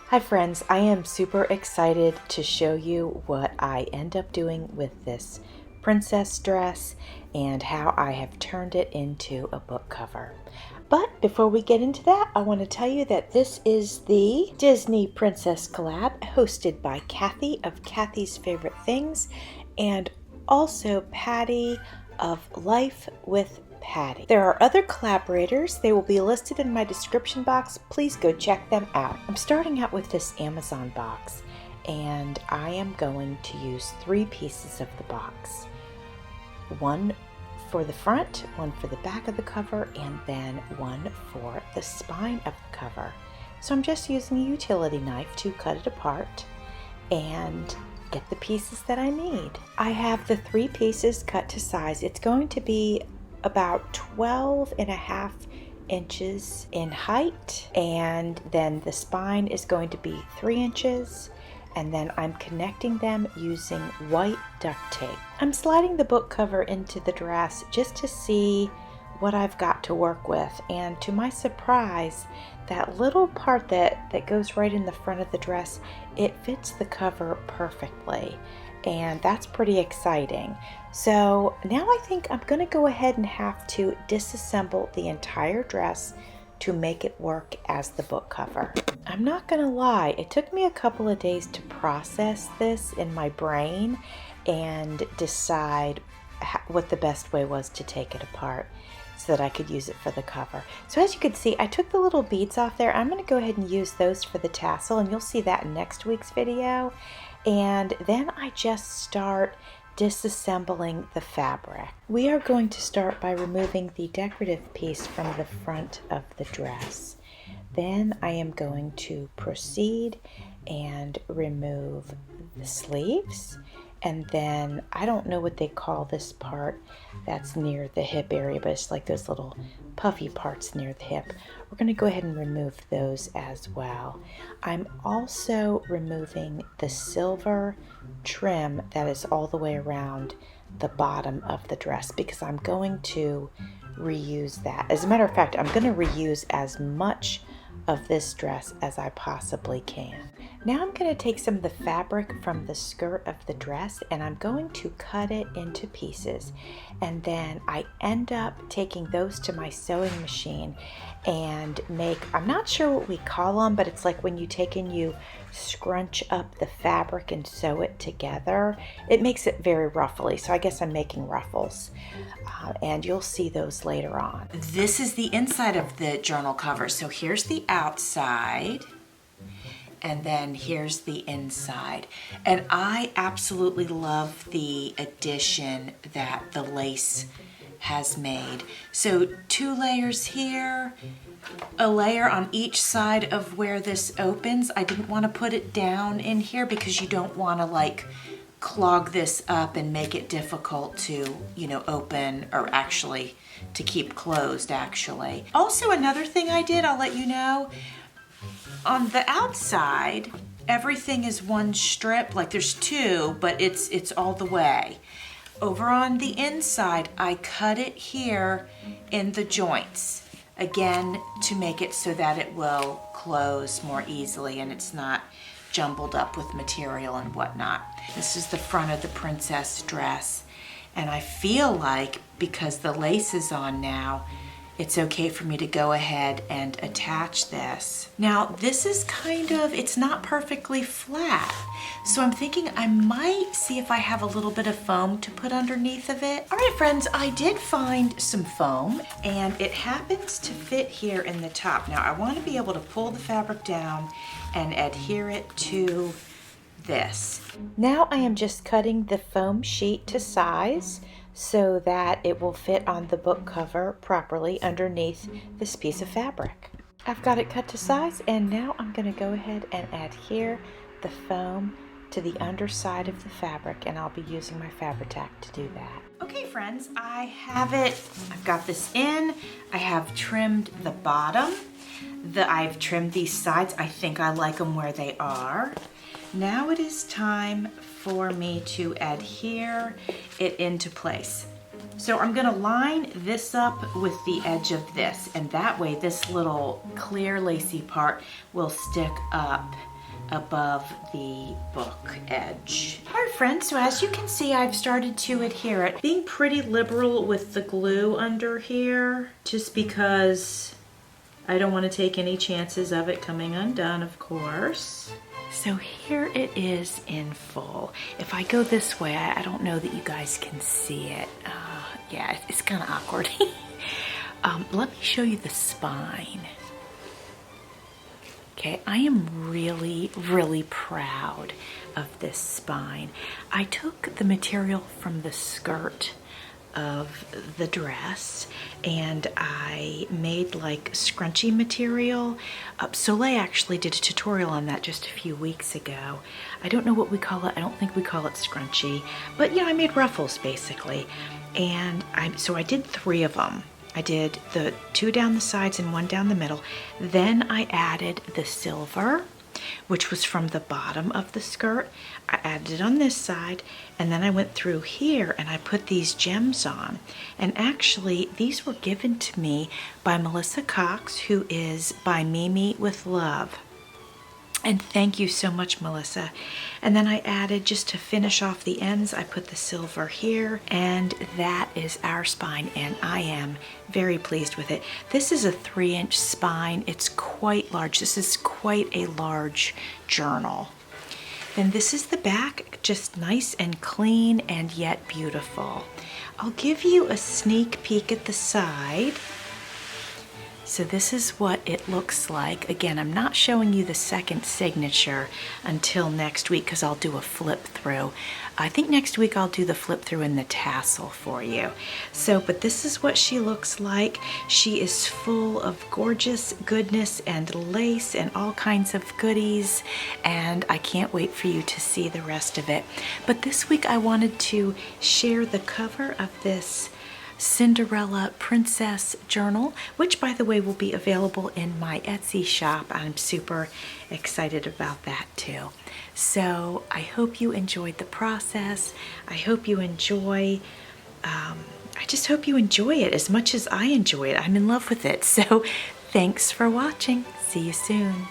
Hi friends, I am super excited to show you what I end up doing with this princess dress and how I have turned it into a book cover. But before we get into that, I want to tell you that this is the Disney Princess Collab hosted by Kathy of Kathy's Favorite Things and also Patty of Life with Patty. There are other collaborators. They will be listed in my description box. Please go check them out. I'm starting out with this Amazon box and I am going to use 3 pieces of the box. One for the front, one for the back of the cover, and then one for the spine of the cover. So I'm just using a utility knife to cut it apart and get the pieces that I need. I have the 3 pieces cut to size. It's going to be about 12.5 inches in height, and then the spine is going to be 3 inches, and then I'm connecting them using white duct tape. I'm sliding the book cover into the dress just to see what I've got to work with, and to my surprise, that little part that goes right in the front of the dress, it fits the cover perfectly, and that's pretty exciting. So now I think I'm going to go ahead and have to disassemble the entire dress to make it work as the book cover. I'm not going to lie, it took me a couple of days to process this in my brain and decide what the best way was to take it apart so that I could use it for the cover. So as you can see, I took the little beads off there. I'm going to go ahead and use those for the tassel, and you'll see that in next week's video. And then I just start disassembling the fabric. We are going to start by removing the decorative piece from the front of the dress. Then I am going to proceed and remove the sleeves, and then I don't know what they call this part that's near the hip area, but it's like those little puffy parts near the hip. We're going to go ahead and remove those as well. I'm also removing the silver trim that is all the way around the bottom of the dress because I'm going to reuse that. As a matter of fact, I'm going to reuse as much of this dress as I possibly can. Now I'm going to take some of the fabric from the skirt of the dress and I'm going to cut it into pieces, and then I end up taking those to my sewing machine and make, I'm not sure what we call them, but it's like when you take and you scrunch up the fabric and sew it together. It makes it very ruffly, so I guess I'm making ruffles, and you'll see those later on. This is the inside of the journal cover. So here's the outside, and then here's the inside. And I absolutely love the addition that the lace has made. So 2 layers here, a layer on each side of where this opens. I didn't want to put it down in here because you don't want to like clog this up and make it difficult to, you know, open or actually to keep closed actually. Also, another thing I did, I'll let you know, on the outside, everything is 1 strip, like there's 2, but it's all the way. Over on the inside, I cut it here in the joints, again, to make it so that it will close more easily and it's not jumbled up with material and whatnot. This is the front of the princess dress, and I feel like because the lace is on now, it's okay for me to go ahead and attach this. Now this is kind of, it's not perfectly flat, so I'm thinking I might see if I have a little bit of foam to put underneath of it. All right friends, I did find some foam and it happens to fit here in the top. Now I want to be able to pull the fabric down and adhere it to this. Now I am just cutting the foam sheet to size so that it will fit on the book cover properly underneath this piece of fabric. I've got it cut to size, and now I'm going to go ahead and adhere the foam to the underside of the fabric, and I'll be using my Fabri-Tac to do that. Okay friends, I have it. I've got this in. I have trimmed the bottom. I've trimmed these sides. I think I like them where they are. Now it is time for me to adhere it into place. So I'm gonna line this up with the edge of this, and that way this little clear lacy part will stick up above the book edge. All right, friends, so as you can see, I've started to adhere it. Being pretty liberal with the glue under here, just because I don't want to take any chances of it coming undone, of course. So here it is in full. If I go this way, I don't know that you guys can see it. Yeah, it's kind of awkward. Let me show you the spine. Okay, I am really, really proud of this spine. I took the material from the skirt of the dress and I made like scrunchy material. Soleil actually did a tutorial on that just a few weeks ago. I don't know what we call it. I don't think we call it scrunchy, but yeah, I made ruffles basically. And so I did 3 of them. I did the 2 down the sides and 1 down the middle. Then I added the silver, which was from the bottom of the skirt. I added it on this side, and then I went through here and I put these gems on. And actually, these were given to me by Melissa Cox, who is by Mimi with Love. And thank you so much, Melissa. And then I added, just to finish off the ends, I put the silver here, and that is our spine, and I am very pleased with it. This is a 3-inch spine. It's quite large. This is quite a large journal. Then this is the back, just nice and clean and yet beautiful. I'll give you a sneak peek at the side. So this is what it looks like. Again, I'm not showing you the second signature until next week because I'll do a flip through. I think next week I'll do the flip through and the tassel for you. So, but this is what she looks like. She is full of gorgeous goodness and lace and all kinds of goodies, and I can't wait for you to see the rest of it. But this week I wanted to share the cover of this Cinderella Princess Journal, which by the way will be available in my Etsy shop. I'm super excited about that too. So I hope you enjoyed the process. I hope you enjoy, I just hope you enjoy it as much as I enjoy it. I'm in love with it. So thanks for watching. See you soon.